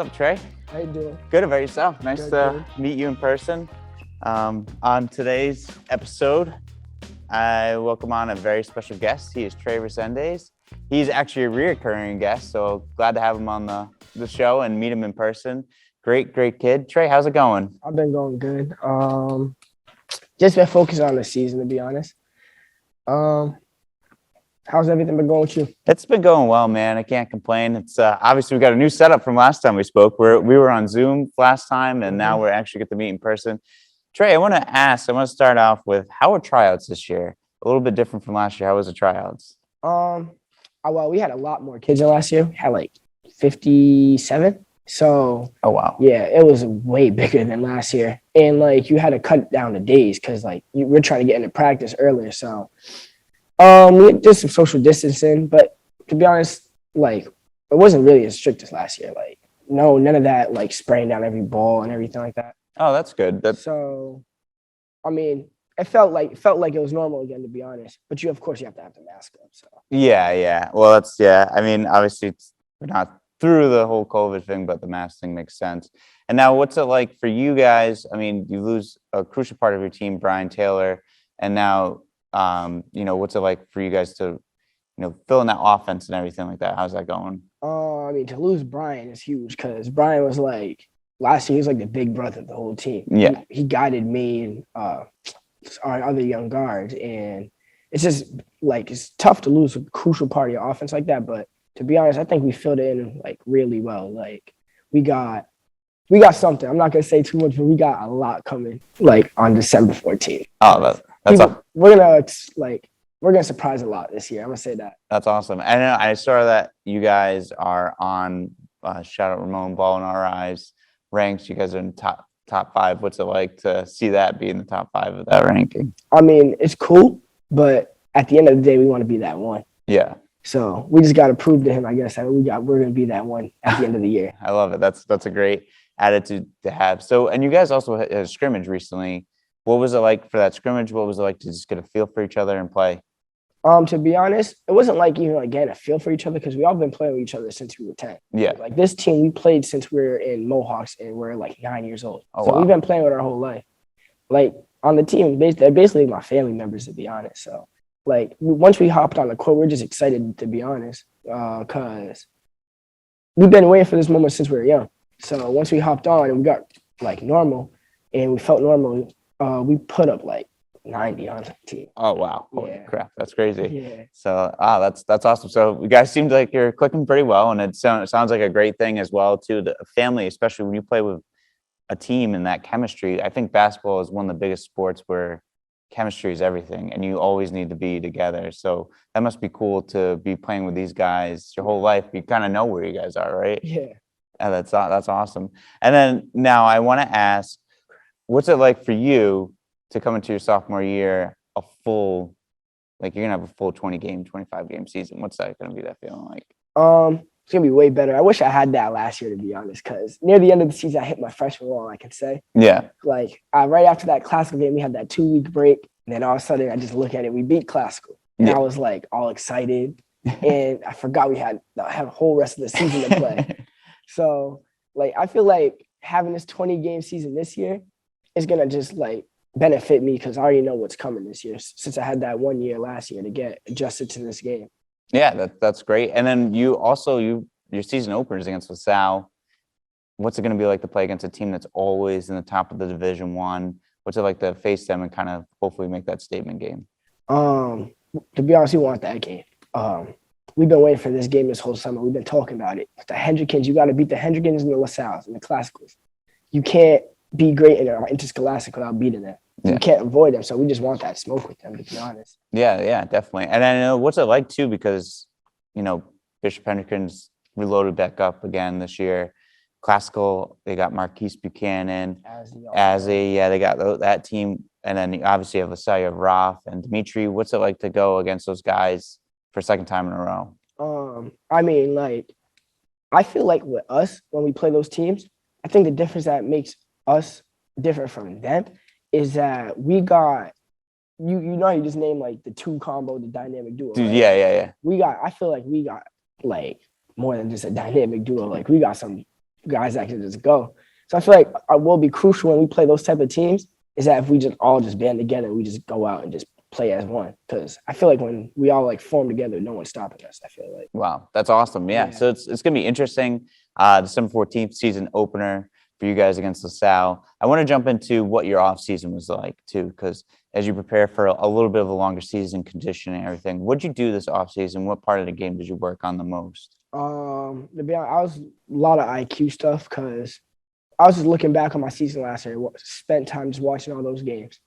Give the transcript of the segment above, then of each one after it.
What's up, Trey? How you doing? Good, about yourself? Nice Good. meet you in person. On today's episode, I welcome on a very special guest. He is Trey Rezendes. He's actually a recurring guest, so glad to have him on the show and meet him in person. Great kid. Trey, how's it going? I've been going good. Just been focused on the season, to be honest. How's everything been going with you? It's been going well, man. I can't complain. It's obviously we got a new setup from last time we spoke. We were on Zoom last time, and now we're actually get to meet in person. Trey, I want to start off with, how are tryouts this year? A little bit different from last year. How was the tryouts? Well, we had a lot more kids than last year. We had like 57. So, oh wow, yeah, it was way bigger than last year. And like you had to cut down the days because like we're trying to get into practice earlier. So, we did some social distancing, but to be honest, like it wasn't really as strict as last year. Like none of that like spraying down every ball and everything like that. Oh, that's good. So, I mean, it felt like it was normal again, to be honest. But of course, you have to have the mask up. So Yeah. Well, I mean, obviously, we're not through the whole COVID thing, but the mask thing makes sense. And now, what's it like for you guys? I mean, you lose a crucial part of your team, Brian Taylor, and now, what's it like for you guys to, fill in that offense and everything like that? How's that going? I mean, to lose Brian is huge because Brian was like last year. He was like the big brother of the whole team. Yeah, he guided me and our other young guards, and it's just like it's tough to lose a crucial part of your offense like that. But to be honest, I think we filled it in like really well. Like we got something. I'm not gonna say too much, but we got a lot coming like on December 14th. Oh, that's we're gonna surprise a lot this year. I'm gonna say that. That's awesome. And I saw that you guys are on shout out Ramon, Ball in Our Eyes ranks. You guys are in top 5. What's it like to see that be in the top 5 of that ranking? I mean, it's cool, but at the end of the day, we want to be that one. Yeah. So we just got to prove to him, I guess, that we're going to be that one at the end of the year. I love it. That's a great attitude to have. So, and you guys also had a scrimmage recently. What was it like for that scrimmage? What was it like to just get a feel for each other and play? To be honest, it wasn't like even like getting a feel for each other because we all been playing with each other since we were 10. Yeah. Like this team, we played since we were in Mohawks and we're like 9 years old. Oh, so wow. We've been playing with our whole life. Like on the team, they're basically my family members, to be honest. So like once we hopped on the court, we're just excited, to be honest, because we've been waiting for this moment since we were young. So once we hopped on and we got like normal and we felt normal, we put up like 90 on the team. Oh wow! Holy crap, that's crazy. Yeah. So that's awesome. So you guys seem like you're clicking pretty well, and it sounds like a great thing as well too. The family, especially when you play with a team and that chemistry. I think basketball is one of the biggest sports where chemistry is everything, and you always need to be together. So that must be cool to be playing with these guys your whole life. You kind of know where you guys are, right? Yeah. And that's awesome. And then now I want to ask, what's it like for you to come into your sophomore year, you're going to have a full 20-game, 25-game season? What's that going to be, that feeling like? It's going to be way better. I wish I had that last year, to be honest, because near the end of the season, I hit my freshman wall, I can say. Yeah. Like, right after that classical game, we had that 2-week break, and then all of a sudden, I just look at it, we beat classical. And I was, like, all excited, and I forgot we had a whole rest of the season to play. So, like, I feel like having this 20-game season this year is going to just, like, benefit me because I already know what's coming this year since I had that 1 year last year to get adjusted to this game. Yeah, that's great. And then you also, your season openers against LaSalle. What's it going to be like to play against a team that's always in the top of the Division I? What's it like to face them and kind of hopefully make that statement game? To be honest, we want that game. We've been waiting for this game this whole summer. We've been talking about it. The Hendrickens, you got to beat the Hendrickens and the LaSalles and the Classicals. You can't be great in our interscholastic without beating them. Yeah. You can't avoid them, so we just want that smoke with them, to be honest. Yeah, definitely. And I know what's it like too, because Bishop Hendrickens reloaded back up again this year. Classical, they got Marquise Buchanan, Azzy, they got that team, and then obviously you have LaSalle, you have Roth and Dimitri. What's it like to go against those guys for a second time in a row? I mean, like, I feel like with us when we play those teams, I think the difference that makes us different from them is that we got you just named like the two combo, the dynamic duo. Right? Yeah. I feel like we got like more than just a dynamic duo. Like we got some guys that can just go. So I feel like what will be crucial when we play those type of teams is that if we just all just band together, we just go out and just play as one. Because I feel like when we all like form together, no one's stopping us. I feel like. Wow, that's awesome. Yeah. Yeah. So it's gonna be interesting. December 14th season opener for you guys against LaSalle. I want to jump into what your off season was like too, because as you prepare for a little bit of a longer season, conditioning and everything, what'd you do this off season? What part of the game did you work on the most? To be honest, I was a lot of IQ stuff because I was just looking back on my season last year, spent time just watching all those games.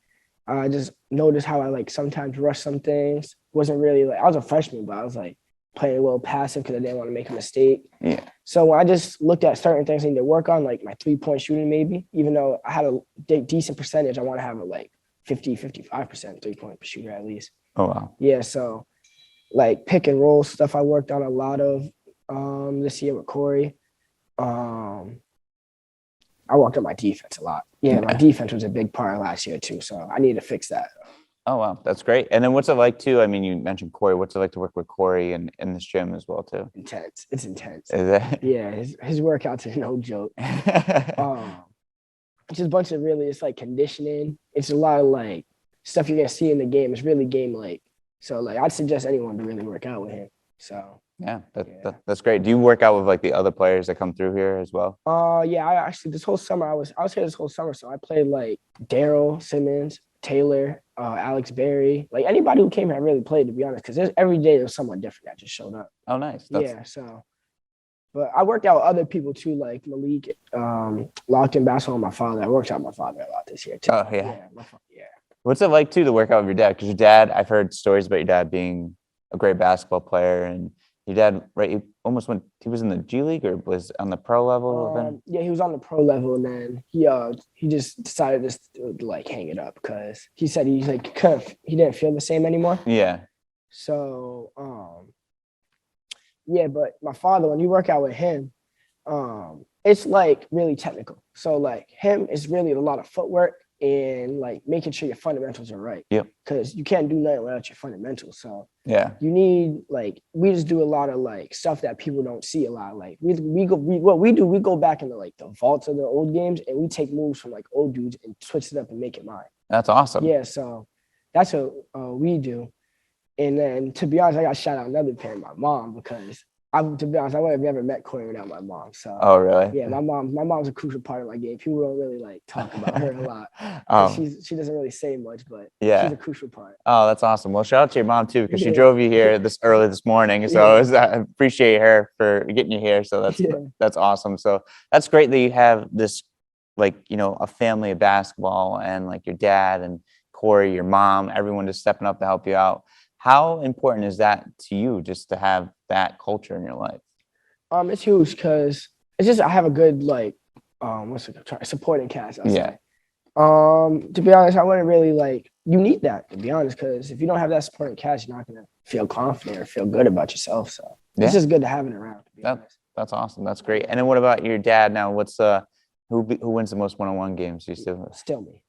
I just noticed how I like sometimes rush some things. Wasn't really like I was a freshman, but I was like playing a little passive because I didn't want to make a mistake. Yeah. So when I just looked at certain things I need to work on, like my 3-point shooting, maybe, even though I had a decent percentage, I want to have a like 55% 3-point shooter at least. Oh, wow. Yeah. So like pick and roll stuff I worked on a lot of this year with Corey. I worked on my defense a lot. Yeah, my defense was a big part of last year too. So I need to fix that. Oh, wow. That's great. And then what's it like too? I mean, you mentioned Corey. What's it like to work with Corey and in this gym as well too? Intense. It's intense. Is it? Yeah, his workouts are no joke. It's just a bunch of really, it's like conditioning. It's a lot of like stuff you're gonna see in the game. It's really game like. So like I'd suggest anyone to really work out with him. So yeah, that's great. Do you work out with like the other players that come through here as well? Yeah, I actually this whole summer I was here this whole summer. So I played like Daryl Simmons, Taylor, Alex Berry, like anybody who came here I really played, to be honest, because every day there's someone different that just showed up. Oh, nice. So but I worked out with other people too, like Malik, locked in basketball with my father. I worked out with my father a lot this year too. Oh, yeah. Yeah. What's it like too to work out with your dad? Because your dad, I've heard stories about your dad being a great basketball player, and your dad, right? He almost went. He was in the G League or was on the pro level. Yeah, he was on the pro level, and then he just decided to like hang it up because he said he like he didn't feel the same anymore. Yeah. So yeah, but my father, when you work out with him, it's like really technical. So like him is really a lot of footwork and like making sure your fundamentals are right. Yep. Because you can't do nothing without your fundamentals. So yeah, you need like we just do a lot of like stuff that people don't see a lot. Like we go back into like the vaults of the old games and we take moves from like old dudes and switch it up and make it mine. That's awesome. Yeah, so that's what we do. And then to be honest, I got shout out another parent, my mom, because to be honest, I would have never met Corey without my mom. So oh really? Yeah, my mom's a crucial part of my game. People don't really like talk about her a lot. She doesn't really say much, but yeah, she's a crucial part. Oh, that's awesome. Well, shout out to your mom too, because she drove you here this early this morning. So I appreciate her for getting you here. So that's awesome. So that's great that you have this, like, you know, a family of basketball and like your dad and Corey, your mom, everyone just stepping up to help you out. How important is that to you, just to have that culture in your life? It's huge because it's just I have a good like supporting cast. I'll say. To be honest, I wouldn't really like you need that, to be honest, because if you don't have that supporting cast, you're not gonna feel confident or feel good about yourself. So it's just good to have it around. To be honest. That's awesome. That's great. And then what about your dad now? What's who wins the most one-on-one games? You still me.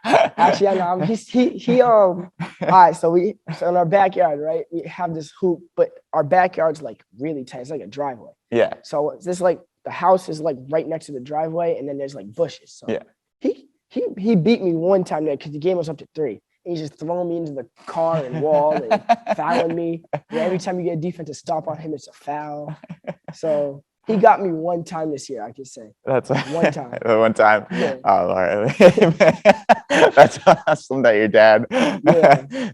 Actually, I know he all right. So in our backyard, right? We have this hoop, but our backyard's like really tight. It's like a driveway. Yeah. So it's just like the house is like right next to the driveway, and then there's like bushes. So he beat me one time there because the game was up to 3. And he's just throwing me into the car and wall and fouling me. Yeah, every time you get a defensive stop on him, it's a foul. So he got me one time this year, I could say. That's one time. One time. Yeah. Oh, all right. That's awesome that your dad.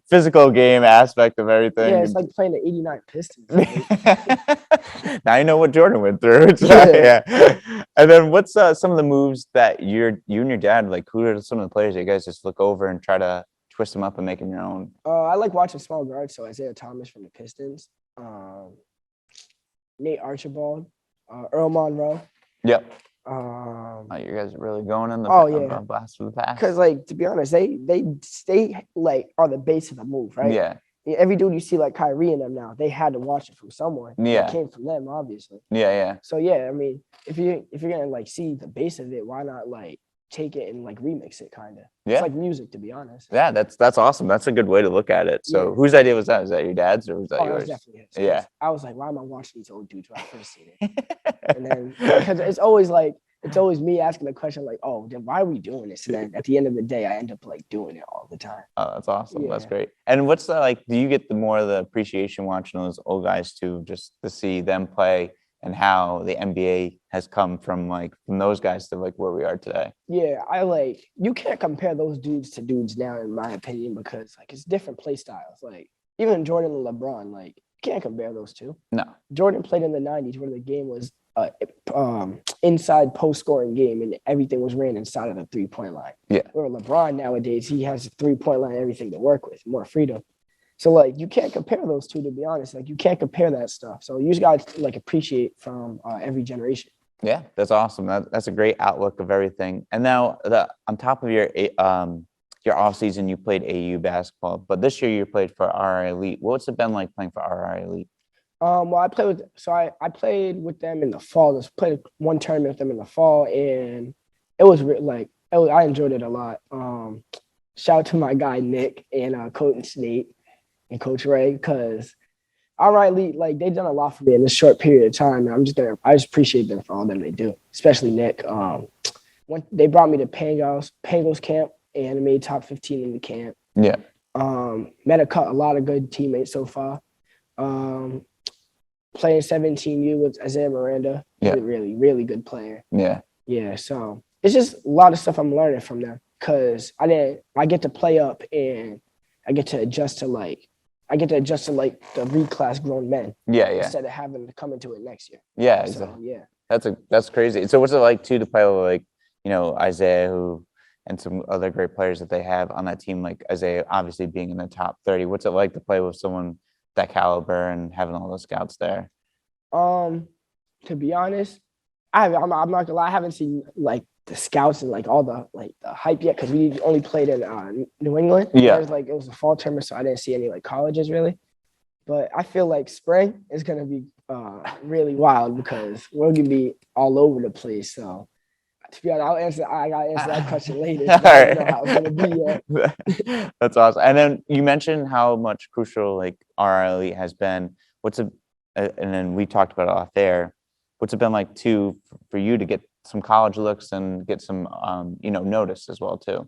Physical game aspect of everything. Yeah, it's like playing the '89 Pistons. Right? Now you know what Jordan went through. Yeah. And then what's some of the moves that you and your dad, like, who are some of the players that you guys just look over and try to twist them up and make them your own? I like watching small guards. So Isaiah Thomas from the Pistons, Nate Archibald. Earl Monroe. Yep. You guys are really going in the blast from the past. Because, like, to be honest, they like are the base of the move, right? Yeah. Every dude you see like Kyrie and them now, they had to watch it from someone. Yeah. It came from them, obviously. Yeah. So yeah, I mean, if you're gonna like see the base of it, why not like take it and like remix it, kind of. Yeah. It's like music, to be honest. Yeah, that's awesome. That's a good way to look at it. So Yeah. whose idea was that? Was that your dad's or was that Oh, that yours? was definitely his. Yeah. I was like, why am I watching these old dudes when I first seen it? And then because it's always me asking the question like, oh, then why are we doing this? And then at the end of the day, I end up like doing it all the time. Oh, that's awesome. That's Yeah. great. And what's the like? Do you get the more of the appreciation watching those old guys too, just to see them play and how the NBA has come from those guys to like where we are today? Yeah, you can't compare those dudes to dudes now, in my opinion, because like it's different play styles. Like even Jordan and LeBron, like you can't compare those two. No. Jordan played in the 90s where the game was inside post scoring game and everything was ran inside of the 3-point line. Yeah. Where LeBron nowadays, he has a 3-point line, everything to work with, more freedom. So like you can't compare those two, to be honest. Like you can't compare that stuff. So you just got to like appreciate from every generation. Yeah, that's awesome. That's a great outlook of everything. And now on top of your off season, you played AU basketball, but this year you played for RI Elite. What's it been like playing for RI Elite? Well, I played with them in the fall. I played one tournament with them in the fall, and it was I enjoyed it a lot. Shout out to my guy Nick and Coach Nate and Coach Ray, because RI Elite, like they've done a lot for me in this short period of time. And I just appreciate them for all that they do, especially Nick. When they brought me to Pangos camp, and made top 15 in the camp. Yeah. Met a lot of good teammates so far. Playing 17U with Isaiah Miranda. Yeah. He's a really, really good player. Yeah. Yeah. So it's just a lot of stuff I'm learning from them, because I get to play up and I get to adjust to the reclass grown men. Yeah. Yeah. Instead of having to come into it next year. Yeah. So, Exactly. yeah. That's crazy. So what's it like too to play with Isaiah and some other great players that they have on that team, like Isaiah obviously being in the top 30. What's it like to play with someone that caliber and having all those scouts there? To be honest, I'm not gonna lie, I haven't seen like the scouts and like all the hype yet, because we only played in New England. Yeah. It was a fall tournament, so I didn't see any like colleges really. But I feel like spring is gonna be really wild, because we're gonna be all over the place. So to be honest, I gotta answer that question later. All I don't know right. how it's gonna be yet. That's awesome. And then you mentioned how much crucial like RI Elite has been. And then we talked about it off there. What's it been like too for you to get some college looks and get some notice as well too?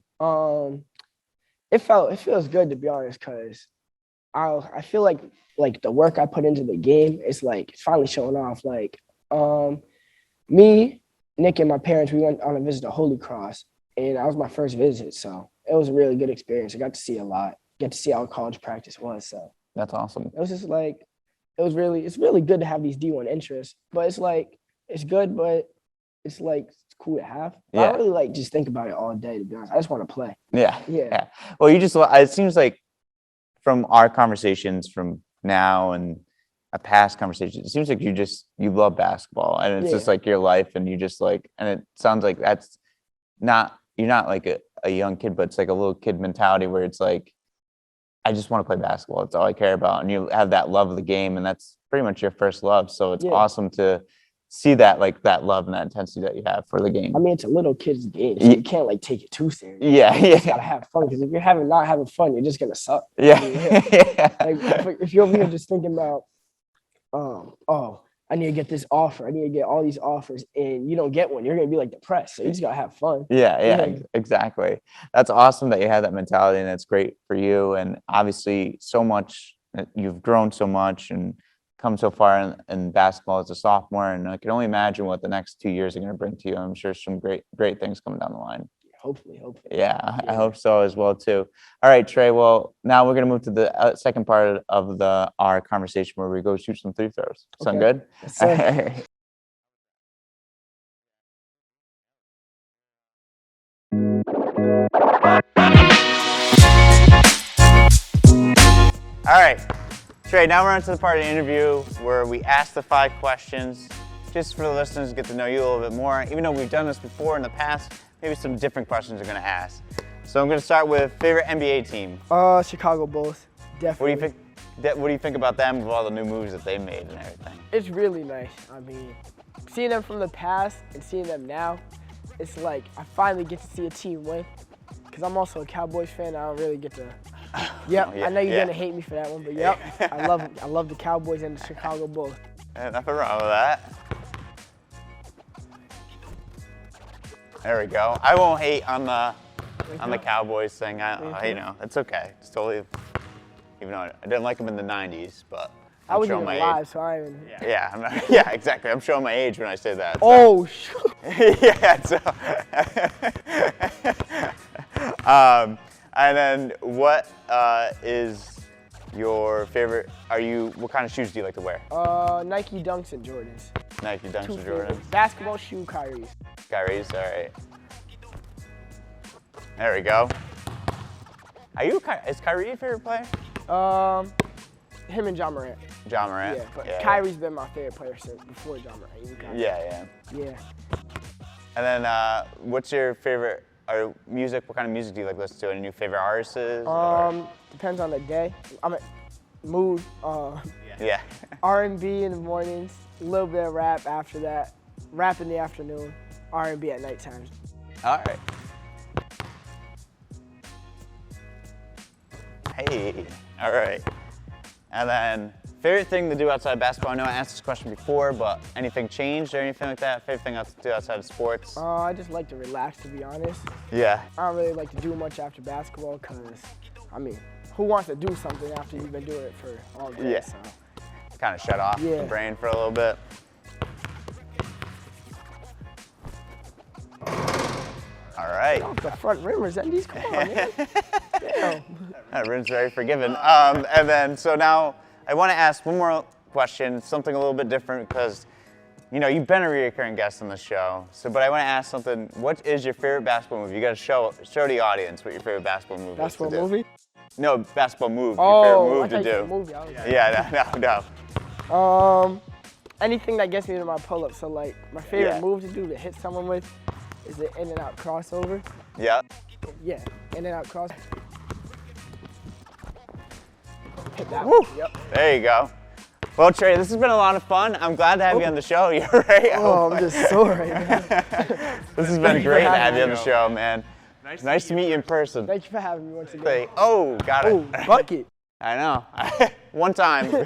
It feels good, to be honest, because I feel like the work I put into the game is like it's finally showing off. Like me, Nick, and my parents, we went on a visit to Holy Cross, and that was my first visit, so it was a really good experience. I got to see a lot, get to see how college practice was. So that's awesome. It was just like it's really good to have these D1 interests, but it's like it's good, but it's like it's cool to have. But I don't really like just think about it all day, to be honest. I just want to play. Yeah. Well, it seems like from our conversations from now and a past conversation, it seems like you love basketball, and it's just like your life, and you just like, and it sounds like that's you're not like a young kid, but it's like a little kid mentality where it's like, I just want to play basketball. That's all I care about. And you have that love of the game, and that's pretty much your first love. So it's awesome to see that love and that intensity that you have for the game. I mean, it's a little kid's game, so you can't like take it too serious. Yeah. You just gotta have fun, because if you're not having fun, you're just gonna suck. Yeah. Like if you're over here just thinking about, I need to get this offer, I need to get all these offers, and you don't get one, you're gonna be like depressed. So you just gotta have fun. Yeah, exactly. That's awesome that you have that mentality, and that's great for you. And obviously, so much you've grown so much and come so far in basketball as a sophomore. And I can only imagine what the next 2 years are going to bring to you. I'm sure some great things coming down the line. Hopefully. Yeah, I hope so as well too. All right, Trey. Well, now we're going to move to the second part of our conversation where we go shoot some free throws. Sound good? Yes, sir. All right, Trey, now we're on to the part of the interview where we ask the 5 questions just for the listeners to get to know you a little bit more. Even though we've done this before in the past, maybe some different questions are going to ask. So I'm going to start with favorite NBA team. Chicago Bulls, definitely. What do you think about them with all the new moves that they made and everything? It's really nice. I mean, seeing them from the past and seeing them now, it's like I finally get to see a team win. Because I'm also a Cowboys fan. I don't really get to. Yep, I know you're gonna hate me for that one, but yep, I love the Cowboys and the Chicago Bulls. Nothing wrong with that. There we go. I won't hate on the Cowboys thing. It's okay. It's totally. Even though I didn't like them in the '90s, but I wasn't even alive, so I even. Yeah, exactly. I'm showing my age when I say that. So. Oh shoot. Yeah. So. And then what is your favorite? What kind of shoes do you like to wear? Nike Dunks and Jordans. Nike Dunks and Jordans. Basketball shoe, Kyrie's. Kyrie's, all right. There we go. Is Kyrie your favorite player? Him and John Morant. John Morant. Yeah, but Kyrie's been my favorite player since before John Morant. Yeah. Yeah. And then, what's your favorite music? What kind of music do you like to listen to? Any new favorite artists? Depends on the day. I'm at mood. Yeah. R&B in the mornings, a little bit of rap after that, rap in the afternoon, R&B at nighttime. All right. Hey, all right. And then, favorite thing to do outside of basketball? I know I asked this question before, but anything changed or anything like that? Favorite thing to do outside of sports? I just like to relax, to be honest. Yeah. I don't really like to do much after basketball because, who wants to do something after you've been doing it for all day? Yeah. So. Kind of shut off the brain for a little bit. All right. Off the front rim, Rezendes, come on, man. Damn. That rim's very forgiving. And then, so now I want to ask one more question, something a little bit different because, you've been a recurring guest on the show. But I want to ask something. What is your favorite basketball movie? You got to show the audience what your favorite basketball movie is. Basketball movie? No, basketball move. Oh, your favorite move to do. Movie. No. Anything that gets me to my pull-up. So like my favorite move to do to hit someone with is the in and out crossover. Yeah. Yeah, in and out cross. Hit that Woo. one. Yep. There you go. Well, Trey, this has been a lot of fun. I'm glad to have you on the show. You're right. Oh, I'm just sore right now. This has been great to have you on the show, man. Nice to meet you in person. Thank you for having me once again. Oh, got it. Oh, bucket. I know. One time.